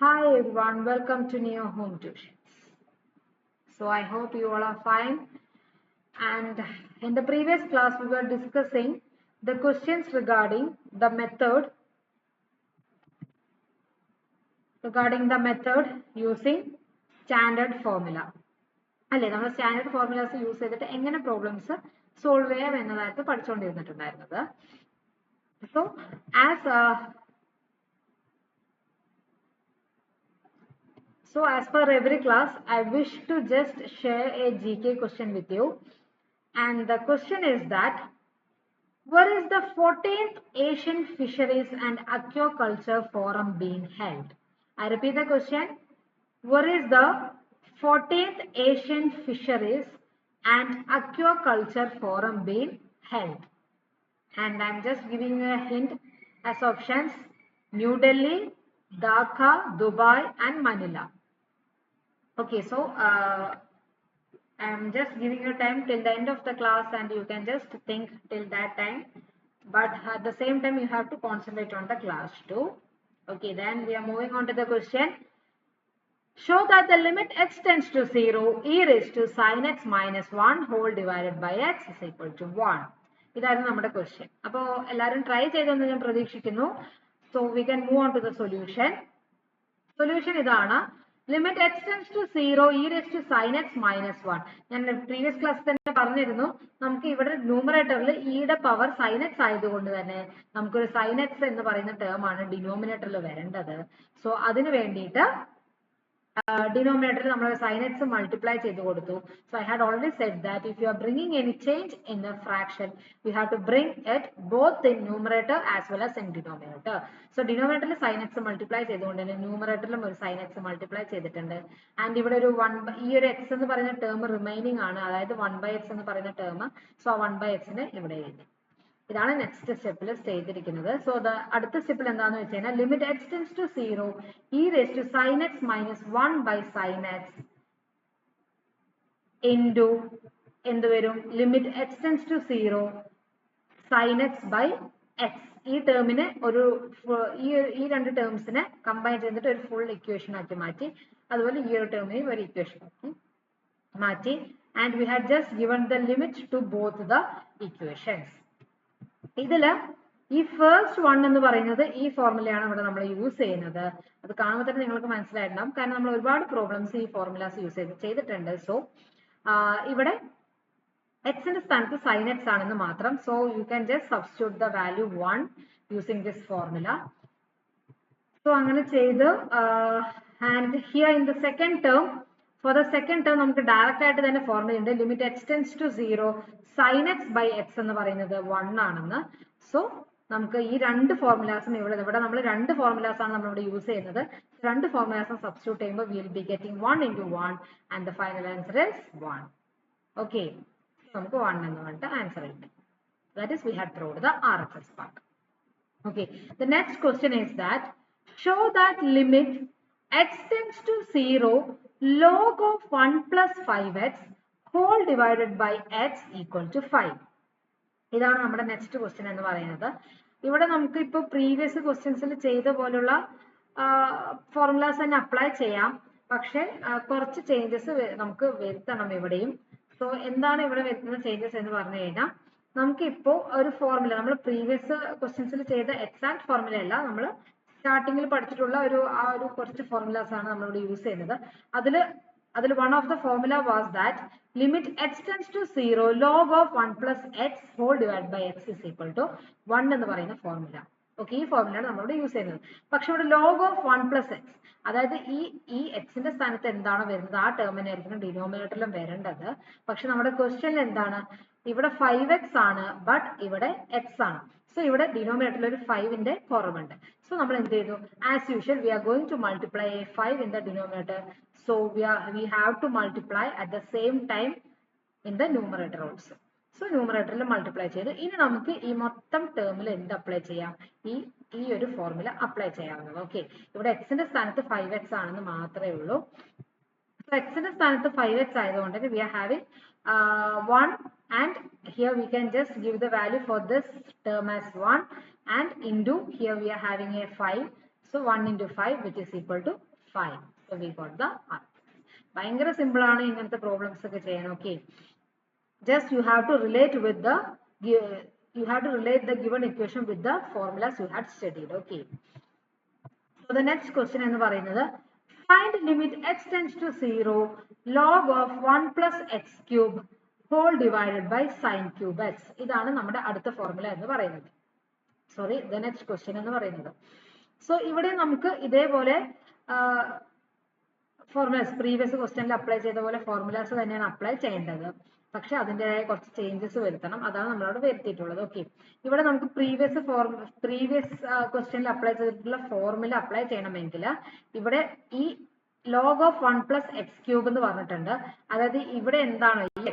Hi everyone, welcome to Neo Home Tuitions. So I hope you all are fine. And in the previous class, we were discussing the questions regarding the method using standard formula. അല്ലേ നമ്മൾ standard formulas use ചെയ്തിട്ട് എങ്ങനെ problems solve ചെയ്യാം എന്നതായിട്ട് പഠിച്ചുകൊണ്ടിരുന്നിട്ടുണ്ടായിരുന്നത്. So as per every class, I wish to just share a GK question with you. And the question is that, where is the 14th Asian Fisheries and Aquaculture Forum being held? I repeat the question. Where is the 14th Asian Fisheries and Aquaculture Forum being held? And I'm just giving a hint as options: New Delhi, Dhaka, Dubai, and Manila. Okay, so I'm just giving you time till the end of the class and you can just think till that time. But at the same time, you have to concentrate on the class too. Okay, then we are moving on to the question. Show that the limit x tends to 0 e raised to sin x minus 1 whole divided by x is equal to 1. ഇതായിരുന്നു നമ്മുടെ question. അപ്പോൾ എല്ലാവരും try ചെയ്തെന്ന് ഞാൻ പ്രതീക്ഷിക്കുന്നു. So we can move on to the solution. Solution ഇതാണ്. Limit x tends to 0 e raise to sine x minus 1. ഞാൻ previous class തന്നെ പറഞ്ഞിരുന്നു, നമുക്ക് ഇവിടെ ന്യൂമറേറ്ററിൽ ഇയുടെ പവർ സൈൻ എക്സ് ആയതുകൊണ്ട് തന്നെ നമുക്കൊരു സൈൻ എക്സ് എന്ന് പറയുന്ന ടേം ആണ് ഡിനോമിനേറ്ററിൽ വരേണ്ടത്. സോ അതിന് വേണ്ടിയിട്ട് denominator നമ്മൾ sin x multiply ചെയ്തു കൊടുത്തു. So I had already said that if you are bringing any change in the fraction, you have to bring it both in numerator as well as in denominator. So denominator sin x multiply ചെയ്തുകൊണ്ട് തന്നെ ന്യൂമറേറ്ററിലും ഒരു sin x multiply ചെയ്തിട്ടുണ്ട്. And ഇവിടെ ഒരു ഈ ഒരു x എന്ന് പറയുന്ന ടേം റിമൈനിങ് ആണ്, അതായത് 1/x എന്ന് പറയുന്ന ടേം. സോ 1/x നെ ഇവിടെ എഴുതി. ഇതാണ് നെക്സ്റ്റ് സ്റ്റെപ്പിൽ ചെയ്തിരിക്കുന്നത്. സോ അടുത്ത സ്റ്റെപ്പിൽ എന്താണെന്ന് വെച്ച് കഴിഞ്ഞാൽ limit x tends to 0 e raise to sine x minus 1 by sine x into എന്ത് വരും, limit x tends to 0 sine x by x. ഈ ടേമിനെ ഒരു ഈ രണ്ട് ടേംസിനെ കമ്പൈൻ ചെയ്തിട്ട് ഒരു ഫുൾ ഇക്വേഷൻ ആക്കി മാറ്റി. അതുപോലെ ഈ ഒരു ടേമിനെയും ഒരു ഇക്വേഷൻ ആക്കി മാറ്റി. And we had just given the limit to both the equations. ഇതില് ഈ ഫസ്റ്റ് വൺ എന്ന് പറയുന്നത് ഈ ഫോർമുലയാണ് ഇവിടെ നമ്മൾ യൂസ് ചെയ്യുന്നത്. അത് കാണുമ്പോൾ തന്നെ നിങ്ങൾക്ക് മനസ്സിലായിട്ടുണ്ടാവും, കാരണം നമ്മൾ ഒരുപാട് പ്രോബ്ലംസ് ഈ ഫോർമുലാസ് യൂസ് ചെയ്തിട്ടുണ്ട്. സോ ഇവിടെ എക്സിന്റെ സ്ഥാനത്ത് സൈൻ എക്സ് ആണെന്ന് മാത്രം. So you can just substitute the value 1 using this formula. So അങ്ങനെ ചെയ്ത് and here in the second term, for the second term നമുക്ക് ഡയറക്റ്റ് ആയിട്ട് തന്നെ ഫോർമുല ഉണ്ട്. Limit x tends to 0 sine x by x എന്ന് പറയുന്നത് 1 ആണെന്ന്. So നമുക്ക് ഈ രണ്ട് ഫോർമുലാസും ഇവിടെ നമ്മൾ രണ്ട് ഫോർമുലാസ് ആണ് നമ്മളിവിടെ യൂസ് ചെയ്യുന്നത്. രണ്ട് ഫോർമുലാസും സബ്സ്റ്റിറ്റ്യൂട്ട് ചെയ്യുമ്പോൾ will be getting 1 into 1 and the final answer is 1. Okay, നമുക്ക് 1 എന്ന് പറഞ്ഞിട്ട് ആൻസർ കിട്ടും. That is we had proved the RHS part. Okay, the next question is that show that limit x tends to 0 log of 1 plus 5x whole divided by x equal to 5. ഇതാണ് നമ്മുടെ next question എന്ന് പറയുന്നത്. ഇവിടെ നമുക്ക് ഇപ്പോൾ previous ക്വസ്റ്റ്യൻസിൽ ചെയ്ത പോലുള്ള formulas തന്നെ അപ്ലൈ ചെയ്യാം, പക്ഷെ കുറച്ച് ചേഞ്ചസ് നമുക്ക് വരുത്തണം ഇവിടെയും. സോ എന്താണ് ഇവിടെ വരുത്തുന്ന ചേഞ്ചസ് എന്ന് പറഞ്ഞു കഴിഞ്ഞാൽ, നമുക്ക് ഇപ്പോൾ ഒരു ഫോർമുല നമ്മൾ പ്രീവിയസ് ക്വസ്റ്റ്യൻസിൽ ചെയ്ത എക്സാക്ട് ഫോർമുല അല്ല, നമ്മൾ സ്റ്റാർട്ടിങ്ങിൽ പഠിച്ചിട്ടുള്ള ഒരു കുറച്ച് ഫോർമുലാസ് ആണ് നമ്മളിവിടെ യൂസ് ചെയ്യുന്നത്. അതിൽ one of the formula was that limit x tends to 0 log of 1 plus x whole divided by x is equal to 1 എന്ന് പറയുന്ന ഫോർമുല. ഓക്കെ, ഈ ഫോർമുലയാണ് നമ്മളിവിടെ യൂസ് ചെയ്യുന്നത്. പക്ഷെ ഇവിടെ log of 1 plus x, അതായത് ഈ എക്സിന്റെ സ്ഥാനത്ത് എന്താണ് വരുന്നത് ആ ടേമിനായിരിക്കും ഡിനോമിനേറ്ററിലും വരേണ്ടത്. പക്ഷെ നമ്മുടെ ക്വസ്റ്റ്യനിൽ എന്താണ്, ഇവിടെ 5x ആണ്, ബട്ട് ഇവിടെ x ആണ്. സോ ഇവിടെ ഡിനോമിനേറ്ററിൽ ഒരു 5ന്റെ കുറവുണ്ട്. സോ നമ്മൾ എന്ത് ചെയ്തു, as usual we are going to multiply 5 in the denominator. So we have to multiply at the same time in the numerator also. So numerator multiply ചെയ്തു. ഇനി നമുക്ക് ഈ മൊത്തം ടേമിൽ എന്ത് അപ്ലൈ ചെയ്യാം, ഈ ഒരു ഫോർമുല അപ്ലൈ ചെയ്യാവുന്നത്. ഓക്കെ, ഇവിടെ എക്സിന്റെ സ്ഥാനത്ത് 5x ആണെന്ന് മാത്രമേ ഉള്ളൂ. So എക്സിന്റെ സ്ഥാനത്ത് 5x ആയതുകൊണ്ട് we are having 1 and here we can just give the value for this term as 1 and into here we are having a 5. So 1 into 5 which is equal to 5. So we got the answer. ഭയങ്കര simple ആണ് ഇങ്ങനത്തെ problems ഒക്കെ ചെയ്യാൻ. Okay, just you have to relate the given equation with the formulas you had studied. Okay, so the next question എന്ന് പറയുന്നത് find limit x tends to 0 log of 1 plus x cube whole divided by sin cube x. ഇതാണ് നമ്മുടെ അടുത്ത formula എന്ന് പറയുന്നത്. Sorry, the next question എന്ന് പറയുന്നത്. So ഇവിടെ നമുക്ക് ഇതേപോലെ ഫോർമുലാസ് പ്രീവിയസ് ക്വസ്റ്റ്യനിൽ അപ്ലൈ ചെയ്ത പോലെ ഫോർമുലാസ് തന്നെയാണ് അപ്ലൈ ചെയ്യേണ്ടത്. പക്ഷെ അതിൻ്റെതായ കുറച്ച് ചേഞ്ചസ് വരുത്തണം. അതാണ് നമ്മളവിടെ വരുത്തിയിട്ടുള്ളത്. ഓക്കെ, ഇവിടെ നമുക്ക് പ്രീവിയസ് ക്വസ്റ്റ്യനിൽ അപ്ലൈ ചെയ്തിട്ടുള്ള ഫോർമുല അപ്ലൈ ചെയ്യണമെങ്കിൽ ഇവിടെ ഈ log of 1 plus x cube എന്ന് പറഞ്ഞിട്ടുണ്ട്. അതായത് ഇവിടെ എന്താണോ ഈ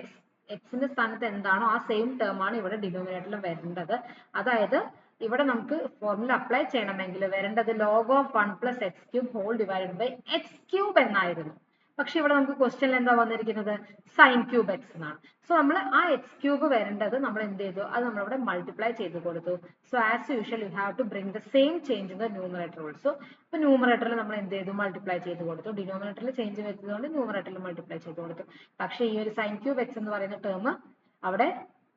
എക്സിന്റെ സ്ഥാനത്ത് എന്താണോ ആ സെയിം ടേം ആണ് ഇവിടെ ഡിനോമിനേറ്ററിൽ വരേണ്ടത്. അതായത് ഇവിടെ നമുക്ക് ഫോർമുല അപ്ലൈ ചെയ്യണമെങ്കിൽ വരേണ്ടത് log of 1 plus x cube whole divided by x cube എന്നായിരുന്നു. പക്ഷെ ഇവിടെ നമുക്ക് ക്വസ്റ്റ്യനിൽ എന്താ വന്നിരിക്കുന്നത് sin cube x എന്നാണ്. സോ നമ്മൾ ആ x cube വരേണ്ടത് നമ്മൾ എന്ത് ചെയ്തു, അത് നമ്മളിവിടെ മൾട്ടിപ്ലൈ ചെയ്ത് കൊടുത്തു. So as usual you have to bring the same change in the numerator also. അപ്പൊ ന്യൂമറേറ്ററിൽ നമ്മൾ എന്ത് ചെയ്തു, മൾട്ടിപ്ലൈ ചെയ്ത് കൊടുത്തു. ഡിനോമിനേറ്ററിൽ ചേഞ്ച് വരുന്നതുകൊണ്ട് ന്യൂമറേറ്ററിൽ മൾട്ടിപ്ലൈ ചെയ്ത് കൊടുത്തു. പക്ഷേ ഈ ഒരു sin cube x എന്ന് പറയുന്ന ടേം അവിടെ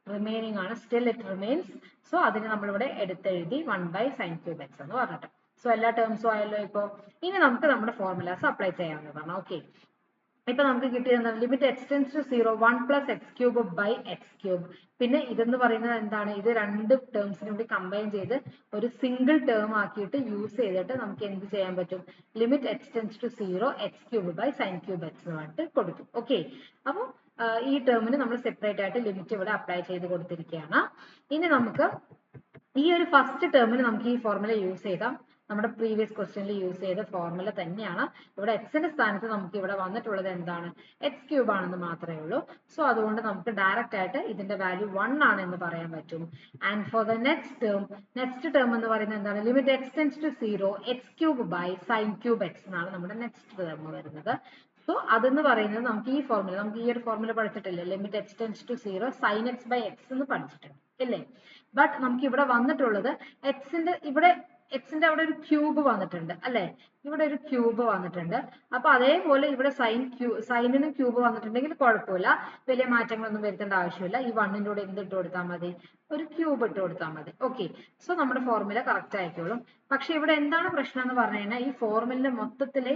റിമൈനിങ് ആണ്, സ്റ്റിൽ ഇറ്റ് റിമെയിൻസ്. സോ അതിന് നമ്മളിവിടെ എടുത്തെഴുതി 1 by sin cube x എന്ന് പറഞ്ഞിട്ട്. സോ എല്ലാ ടേംസും ആയല്ലോ. ഇപ്പോൾ ഇനി നമുക്ക് നമ്മുടെ ഫോർമുലാസ് അപ്ലൈ ചെയ്യാവുന്നതാണ്. ഓക്കെ, ഇപ്പൊ നമുക്ക് കിട്ടിയത് limit x tends to 0 1 plus x cube by x cube. പിന്നെ ഇതെന്ന് പറയുന്നത് എന്താണ്, ഇത് രണ്ട് ടേംസിനും കൂടി കമ്പൈൻ ചെയ്ത് ഒരു സിംഗിൾ ടേം ആക്കിയിട്ട് യൂസ് ചെയ്തിട്ട് നമുക്ക് എന്ത് ചെയ്യാൻ പറ്റും, limit x tends to 0 x cube by sine cube x എന്ന് പറഞ്ഞിട്ട് കൊടുത്തു. ഓക്കെ, അപ്പോൾ ഈ ടേമിന് നമ്മൾ സെപ്പറേറ്റ് ആയിട്ട് ലിമിറ്റ് ഇവിടെ അപ്ലൈ ചെയ്ത് കൊടുത്തിരിക്കുകയാണ്. ഇനി നമുക്ക് ഈ ഒരു ഫസ്റ്റ് ടേമിന് നമുക്ക് ഈ ഫോർമുല യൂസ് ചെയ്താൽ നമ്മുടെ പ്രീവിയസ് ക്വസ്റ്റ്യനിൽ യൂസ് ചെയ്ത ഫോർമുല തന്നെയാണ്. ഇവിടെ എക്സിന്റെ സ്ഥാനത്ത് നമുക്ക് ഇവിടെ വന്നിട്ടുള്ളത് എന്താണ്, എക്സ് ക്യൂബ് ആണെന്ന് മാത്രമേ ഉള്ളൂ. സോ അതുകൊണ്ട് നമുക്ക് ഡയറക്റ്റ് ആയിട്ട് ഇതിന്റെ വാല്യൂ 1 ആണ് എന്ന് പറയാൻ പറ്റും. And for the next term എന്ന് പറയുന്നത് എന്താണ്, limit x tends to 0 x cube by sine cube x എന്നാണ് നമ്മുടെ നെക്സ്റ്റ് ടേം വരുന്നത്. സോ അതെന്ന് പറയുന്നത് നമുക്ക് ഈ ഒരു ഫോർമുല പഠിച്ചിട്ടില്ലേ, limit x tends to 0 sine x by x എന്ന് പഠിച്ചിട്ടുണ്ട് അല്ലേ. ബട്ട് നമുക്ക് ഇവിടെ വന്നിട്ടുള്ളത് എക്സിന്റെ അവിടെ ഒരു ക്യൂബ് വന്നിട്ടുണ്ട് അല്ലെ, ഇവിടെ ഒരു ക്യൂബ് വന്നിട്ടുണ്ട്. അപ്പൊ അതേപോലെ ഇവിടെ സൈനിനും ക്യൂബ് വന്നിട്ടുണ്ടെങ്കിൽ കുഴപ്പമില്ല, വലിയ മാറ്റങ്ങളൊന്നും വരുത്തേണ്ട ആവശ്യമില്ല. ഈ 1ന്റെ കൂടെ എന്ത് ഇട്ട് കൊടുത്താൽ മതി, ഒരു ക്യൂബ് ഇട്ട് കൊടുത്താൽ മതി. ഓക്കെ, സോ നമ്മുടെ ഫോർമുല കറക്റ്റ് ആയിക്കോളും. പക്ഷെ ഇവിടെ എന്താണ് പ്രശ്നം എന്ന് പറഞ്ഞു കഴിഞ്ഞാൽ ഈ ഫോർമുലിന്റെ മൊത്തത്തിലെ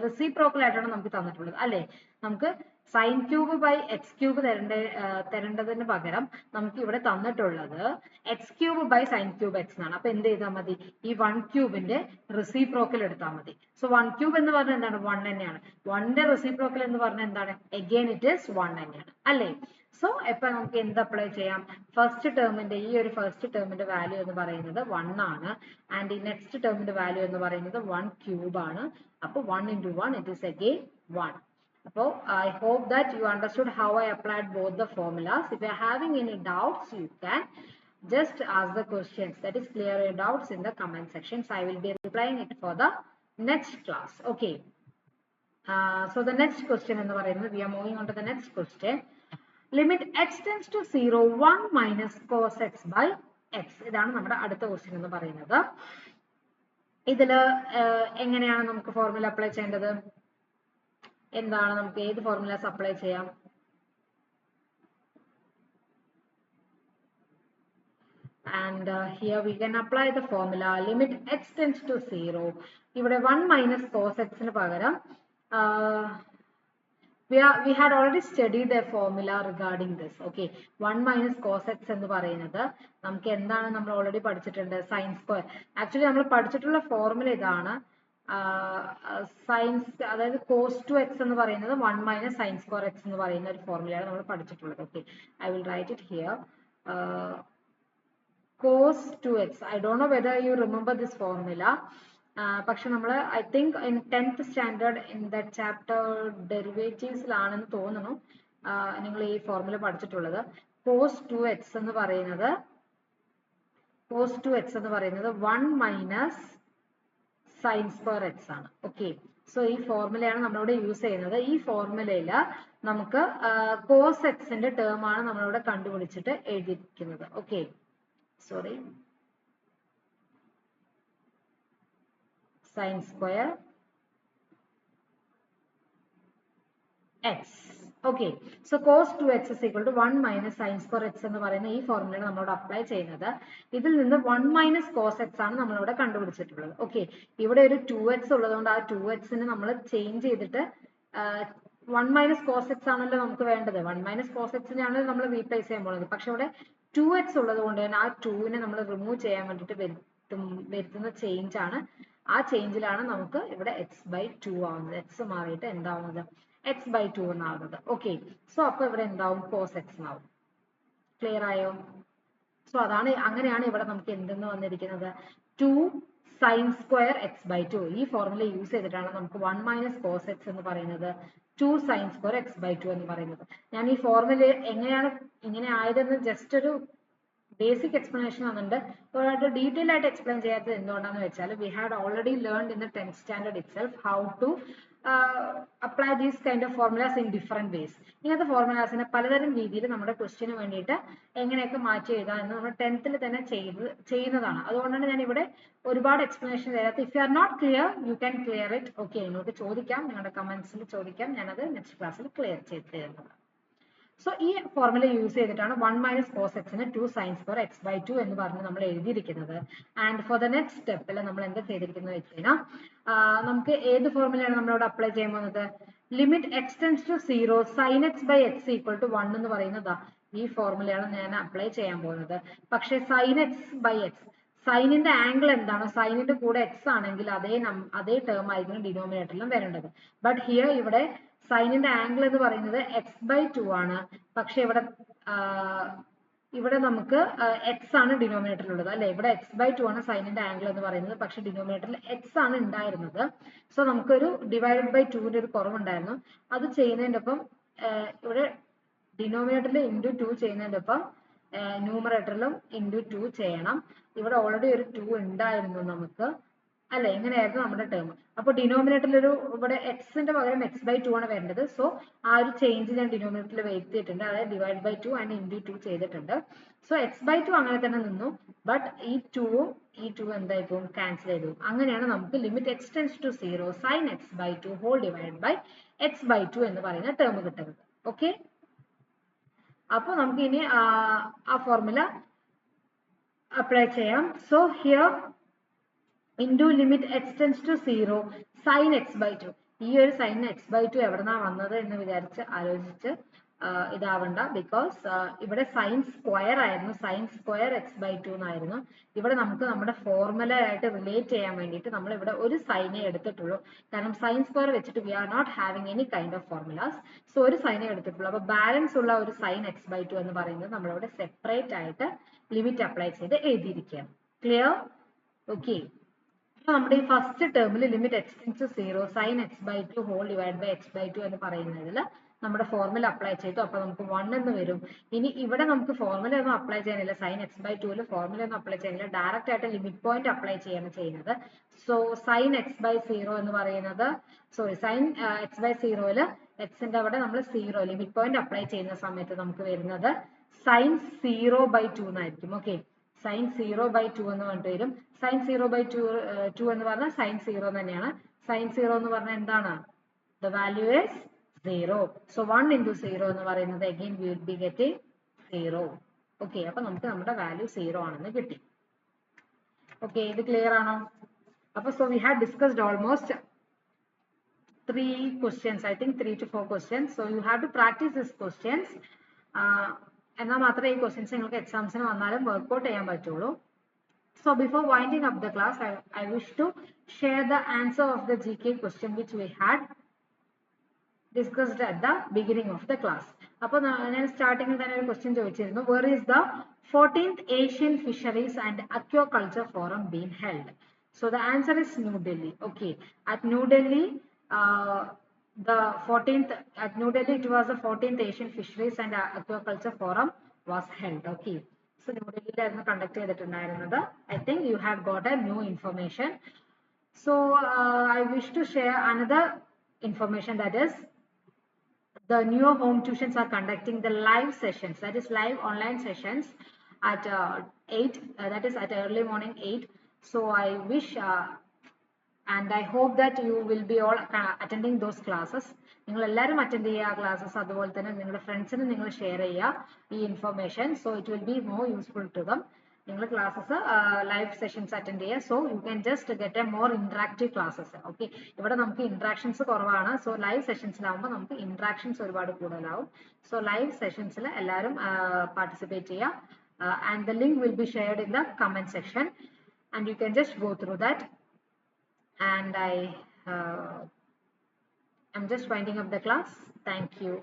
റെസിപ്രോക്കൽ ആയിട്ടാണ് നമുക്ക് തന്നിട്ടുള്ളത് അല്ലെ. നമുക്ക് sine cube by x cube തരേണ്ടതിന് പകരം നമുക്ക് ഇവിടെ തന്നിട്ടുള്ളത് x cube by sine cube x എന്നാണ്. അപ്പൊ എന്ത് ചെയ്താൽ മതി, ഈ 1 ക്യൂബിന്റെ റെസിപ്രോക്കൽ എടുത്താൽ മതി. സോ 1 ക്യൂബ് എന്ന് പറഞ്ഞാൽ എന്താണ്, 1 തന്നെയാണ്. 1ന്റെ റെസിപ്രോക്കൽ എന്ന് പറഞ്ഞാൽ എന്താണ്, അഗൈൻ ഇറ്റ് ഈസ് 1 തന്നെയാണ് അല്ലേ. സോ ഇപ്പൊ നമുക്ക് എന്ത് അപ്ലൈ ചെയ്യാം, ഈ ഒരു ഫസ്റ്റ് ടേമിന്റെ വാല്യൂ എന്ന് പറയുന്നത് 1 ആണ്. ആൻഡ് ഈ നെക്സ്റ്റ് ടേമിന്റെ വാല്യൂ എന്ന് പറയുന്നത് 1 ക്യൂബ് ആണ്. അപ്പൊ 1 into 1 it is again 1. So I hope that you understood how I applied both the formulas. If you are having any doubts, you can just ask the questions. That is, clear your doubts in the comment sections. I will be replying it for the next class. Okay. So the next question in the we are moving on to the next question. Limit x tends to 0 1 minus cos x by x. ഇതാണ് നമ്മുടെ അടുത്ത question എന്ന് പറയുന്നത്. ഇതില് എങ്ങനെയാണ് നമുക്ക് formula apply ചെയ്യേണ്ടത്, എന്താണ്, നമുക്ക് ഏത് ഫോർമുലാസ് അപ്ലൈ ചെയ്യാം. And here we can apply the formula limit x tends to 0. ഇവിടെ 1 minus cos x ന് പകരം we had already studied a formula regarding this. Okay, 1 minus cos x എന്ന് പറയുന്നത് നമുക്ക് എന്താണ്, നമ്മൾ ഓൾറെഡി പഠിച്ചിട്ടുണ്ട്, സൈൻ സ്ക്വയർ. ആക്ച്വലി നമ്മൾ പഠിച്ചിട്ടുള്ള ഫോർമുല ഇതാണ്, അതായത് കോസ് ടു എക്സ് എന്ന് പറയുന്നത് 1 മൈനസ് സൈൻ സ്ക്വയർ എക്സ് എന്ന് പറയുന്ന ഒരു ഫോർമുലയാണ് നമ്മൾ പഠിച്ചിട്ടുള്ളത്. Okay, I will write it here. cos 2x. I don't know whether you remember this formula. പക്ഷെ നമ്മൾ I think in 10th standard in the chapter ഡെറിവേറ്റീവ്സിലാണെന്ന് തോന്നുന്നു നിങ്ങൾ ഈ ഫോർമുല പഠിച്ചിട്ടുള്ളത്. cos 2x എന്ന് പറയുന്നത് 1 മൈനസ് സൈൻ സ്ക്വയർ എക്സ് ആണ്. ഓക്കെ, സോ ഈ ഫോർമുലയാണ് നമ്മളിവിടെ യൂസ് ചെയ്യുന്നത്. ഈ ഫോർമുലയിൽ നമുക്ക് cos എക്സിന്റെ ടേം ആണ് നമ്മളിവിടെ കണ്ടുപിടിച്ചിട്ട് എഴുതിയിരിക്കുന്നത്. Okay, sorry. sin square x. Okay, so cos 2x is equal to 1 minus sin square x എന്ന് പറയുന്ന ഈ ഫോർമുലയാണ് നമ്മളോട് അപ്ലൈ ചെയ്യുന്നത്. ഇതിൽ നിന്ന് 1 minus cos x ആണ് നമ്മളിവിടെ കണ്ടുപിടിച്ചിട്ടുള്ളത്. ഓക്കെ, ഇവിടെ ഒരു 2x ഉള്ളതുകൊണ്ട് ആ 2x നെ നമ്മൾ ചേഞ്ച് ചെയ്തിട്ട് 1 minus cos x ആണല്ലോ നമുക്ക് വേണ്ടത്. 1 minus cos x നെയാണ് നമ്മൾ റീപ്ലേസ് ചെയ്യാൻ പോകുന്നത്. പക്ഷെ ഇവിടെ 2x ഉള്ളത് കൊണ്ട് തന്നെ ആ 2 നെ നമ്മൾ റിമൂവ് ചെയ്യാൻ വേണ്ടിയിട്ട് വരുത്തുന്ന ചേഞ്ച് ആണ്. ആ ചേഞ്ചിലാണ് നമുക്ക് ഇവിടെ x/2 ആവുന്നത്. x മാറിയിട്ട് എന്താവുന്നത് x/2 എന്നാവുന്നത്. ഓക്കെ, സോ അപ്പൊ ഇവിടെ എന്താവും cos x ആവും. ക്ലിയർ ആയോ? സോ അതാണ്, അങ്ങനെയാണ് ഇവിടെ നമുക്ക് എന്തെന്ന് വന്നിരിക്കുന്നത് 2 sin square x/2. ഈ ഫോർമുല യൂസ് ചെയ്തിട്ടാണ് നമുക്ക് 1 minus cos x എന്ന് പറയുന്നത് 2 sin square x/2 എന്ന് പറയുന്നത്. ഞാൻ ഈ ഫോർമുല എങ്ങനെയാണ് ഇങ്ങനെ ആയതെന്ന് ജസ്റ്റ് ഒരു ബേസിക് എക്സ്പ്ലനേഷൻ വന്നിട്ടുണ്ട്. ഒരുപാട് ഡീറ്റെയിൽ ആയിട്ട് എക്സ്പ്ലെയിൻ ചെയ്യാത്തത് എന്തുകൊണ്ടാന്ന് വെച്ചാൽ we had already learned in the 10th standard itself how to apply these kind of formulas in different ways. ഇങ്ങനത്തെ ഫോർമുലാസിനെ പലതരം രീതിയിൽ നമ്മുടെ ക്വസ്റ്റ്യന് വേണ്ടിയിട്ട് എങ്ങനെയൊക്കെ മാറ്റി എഴുതാം എന്ന് നമ്മൾ 10th തന്നെ ചെയ്യുന്നതാണ്. അതുകൊണ്ടാണ് ഞാൻ ഇവിടെ ഒരുപാട് എക്സ്പ്ലനേഷൻ തരാത്തത്. If you are not clear you can clear it. Okay, നിങ്ങൾക്ക് ചോദിക്കാം, നിങ്ങളുടെ കമന്റ്സിൽ ചോദിക്കാം, ഞാനത് നെക്സ്റ്റ് ക്ലാസ്സിൽ ക്ലിയർ ചെയ്ത് തരുന്നത്. സോ ഈ ഫോർമുല യൂസ് ചെയ്തിട്ടാണ് 1 minus cos x ന് 2 sin square x/2 എന്ന് പറഞ്ഞ് നമ്മൾ എഴുതിയിരിക്കുന്നത്. ആൻഡ് ഫോർ ദ നെക്സ്റ്റ് സ്റ്റെപ്പിൽ നമ്മൾ എന്താ ചെയ്തിരിക്കുന്നത് വെച്ച് കഴിഞ്ഞാൽ നമുക്ക് ഏത് ഫോർമുലയാണ് നമ്മളോട് അപ്ലൈ ചെയ്യാൻ പോകുന്നത്? Limit x tends to 0 sin x by x equal to 1 എന്ന് പറയുന്നതാ ഈ ഫോർമുലയാണ് ഞാൻ അപ്ലൈ ചെയ്യാൻ പോകുന്നത്. പക്ഷേ sin x by x, സൈനിന്റെ ആംഗിൾ എന്താണോ, സൈനിന്റെ കൂടെ x ആണെങ്കിൽ അതേ ടേം ആയിരിക്കും ഡിനോമിനേറ്ററിലും വരേണ്ടത്. ബട്ട് ഹിയർ ഇവിടെ സൈനിന്റെ ആംഗിൾ എന്ന് പറയുന്നത് x/2 ആണ്. പക്ഷെ ഇവിടെ നമുക്ക് x ആണ് ഡിനോമിനേറ്ററിൽ ഉള്ളത് അല്ലെ. ഇവിടെ x/2 ആണ് സൈനിന്റെ ആംഗിൾ എന്ന് പറയുന്നത്. പക്ഷെ ഡിനോമിനേറ്ററിൽ x ആണ് ഉണ്ടായിരുന്നത്. സോ നമുക്കൊരു ഡിവൈഡഡ് ബൈ 2ന്റെ ഒരു കുറവുണ്ടായിരുന്നു. അത് ചെയ്യുന്നതിന്റെ ഒപ്പം ഇവിടെ ഡിനോമിനേറ്ററിൽ ഇൻറ്റു 2 ചെയ്യുന്നതിന്റെ ഒപ്പം ന്യൂമറേറ്ററിലും ഇൻറ്റു 2 ചെയ്യണം. ഇവിടെ ഓൾറെഡി ഒരു 2 ഉണ്ടായിരുന്നു നമുക്ക് അല്ലെ. ഇങ്ങനെയായിരുന്നു നമ്മുടെ ടേം. അപ്പൊ ഡിനോമിനേറ്ററിൽ ഇവിടെ എക്സിന്റെ പകരം x/2 ആണ് വരേണ്ടത്. സോ ആ ഒരു ചേഞ്ച് ഞാൻ ഡിനോമിനേറ്ററിൽ വരുത്തിയിട്ടുണ്ട്. അതായത് ഡിവൈഡ് ബൈ 2 ആൻഡ് ഇൻറ്റു 2 ചെയ്തിട്ടുണ്ട്. സോ x/2 അങ്ങനെ തന്നെ നിന്നു. ബട്ട് ഈ 2ഉം ഈ 2 എന്തായിപ്പോ ക്യാൻസൽ ചെയ്തു. അങ്ങനെയാണ് നമുക്ക് limit x tends to 0 sin x/2 whole divide by x/2 എന്ന് പറയുന്ന ടേം കിട്ടുന്നത്. ഓക്കെ, അപ്പൊ നമുക്ക് ഇനി ആ ഫോർമുല അപ്ലൈ ചെയ്യാം. So here into limit x tends to 0 sin x/2. ഈ ഒരു sin x/2 എവിടെന്നാ വന്നത് എന്ന് വിചാരിച്ച് ആലോചിച്ച് ഇതാവണ്ട. ബിക്കോസ് ഇവിടെ സൈൻ സ്ക്വയർ ആയിരുന്നു, സൈൻ സ്ക്വയർ x/2 എന്നായിരുന്നു. ഇവിടെ നമുക്ക് നമ്മുടെ ഫോർമുല ആയിട്ട് റിലേറ്റ് ചെയ്യാൻ വേണ്ടിയിട്ട് നമ്മൾ ഇവിടെ ഒരു സൈനെ എടുത്തിട്ടുള്ളൂ. കാരണം സൈൻ സ്ക്വയർ വെച്ചിട്ട് we are not having any kind of formulas. So ഒരു സൈനെ എടുത്തിട്ടുള്ളൂ. അപ്പൊ ബാലൻസ് ഉള്ള ഒരു സൈൻ x/2 എന്ന് പറയുന്നത് നമ്മളിവിടെ സെപ്പറേറ്റ് ആയിട്ട് ലിമിറ്റ് അപ്ലൈ ചെയ്ത് എഴുതിയിരിക്കുകയാണ്. ക്ലിയർ? ഓക്കെ, നമ്മുടെ ഈ ഫസ്റ്റ് ടേമിൽ limit x tends to 0 sin x/2 whole divide by x/2 എന്ന് പറയുന്നതിൽ നമ്മുടെ ഫോർമുല അപ്ലൈ ചെയ്തു. അപ്പൊ നമുക്ക് 1 എന്ന് വരും. ഇനി ഇവിടെ നമുക്ക് ഫോർമുല ഒന്നും അപ്ലൈ ചെയ്യാനില്ല. sin x/2 ഫോർമുല ഒന്നും അപ്ലൈ ചെയ്യാനില്ല. ഡയറക്റ്റ് ആയിട്ട് ലിമിറ്റ് പോയിന്റ് അപ്ലൈ ചെയ്യാണ് ചെയ്യുന്നത്. സോ sin x/0 എന്ന് പറയുന്നത് sin x/0 എക്സിന്റെ അവിടെ നമ്മൾ 0 ലിമിറ്റ് പോയിന്റ് അപ്ലൈ ചെയ്യുന്ന സമയത്ത് നമുക്ക് വരുന്നത് sin 0/2 എന്നായിരിക്കും. ഓക്കെ, sin 0/2 എന്ന് പറഞ്ഞിട്ട് വരും. sin 0/2 എന്ന് പറഞ്ഞാൽ sin 0 തന്നെയാണ്. sin 0 എന്ന് പറഞ്ഞാൽ എന്താണ്? The value is 0. So 1 into 0 എന്ന് പറയുന്നത് again we will be getting 0. Okay, അപ്പൊ നമുക്ക് നമ്മുടെ വാല്യൂ 0 ആണെന്ന് കിട്ടി. ഓക്കെ, ഇത് ക്ലിയർ ആണോ? അപ്പൊ so we had discussed almost 3 questions, I think 3 to 4 questions. So you have to practice these questions. എന്നാൽ മാത്രമേ ഈ ക്വസ്റ്റ്യൻസ് നിങ്ങൾക്ക് എക്സാംസിന് വന്നാലും വർക്ക്ഔട്ട് ചെയ്യാൻ പറ്റുള്ളൂ. So before winding up the class, I wish to share the answer of the GK question which we had discussed at the beginning of the class. അപ്പോൾ ഞാൻ സ്റ്റാർട്ടിങ്ങിൽ തന്നെ ഒരു ക്വസ്റ്റ്യൻ ചോദിച്ചിരുന്നു. Where is the 14th Asian Fisheries and Aquaculture Forum being held? So the answer is New Delhi. Okay, at New Delhi, it was the 14th Asian Fisheries and Aquaculture Forum was held. Okay, so New Delhi ആയിരുന്നു conduct ചെയ്തിട്ടുണ്ടായിരുന്നത്. I think you have got a new information. So I wish to share another information, that is the Neo Home Tuitions are conducting the live sessions, that is live online sessions at 8, that is at early morning 8. So I wish and I hope that you will be all attending those classes. നിങ്ങൾ എല്ലാവരും attend ചെയ്യുക classes, അതുപോലെ തന്നെ നിങ്ങളുടെ ഫ്രണ്ട്സിന് നിങ്ങൾ share ചെയ്യുക ഈ information. So it will be more useful to them. നിങ്ങൾ ക്ലാസ്സസ് ലൈവ് സെഷൻസ് അറ്റൻഡ് ചെയ്യുക. So you can just get a more interactive classes. Okay, ഇവിടെ നമുക്ക് ഇന്ററാക്ഷൻസ് കുറവാണ്. സോ ലൈവ് സെഷൻസിലാവുമ്പോൾ നമുക്ക് ഇന്ററാക്ഷൻസ് ഒരുപാട് കൂടുതലാവും. സോ ലൈവ് സെഷൻസിൽ എല്ലാവരും പാർട്ടിസിപ്പേറ്റ് ചെയ്യുക. And the link will be shared in the comment section and you can just go through that. And I'm just winding up the class. Thank you.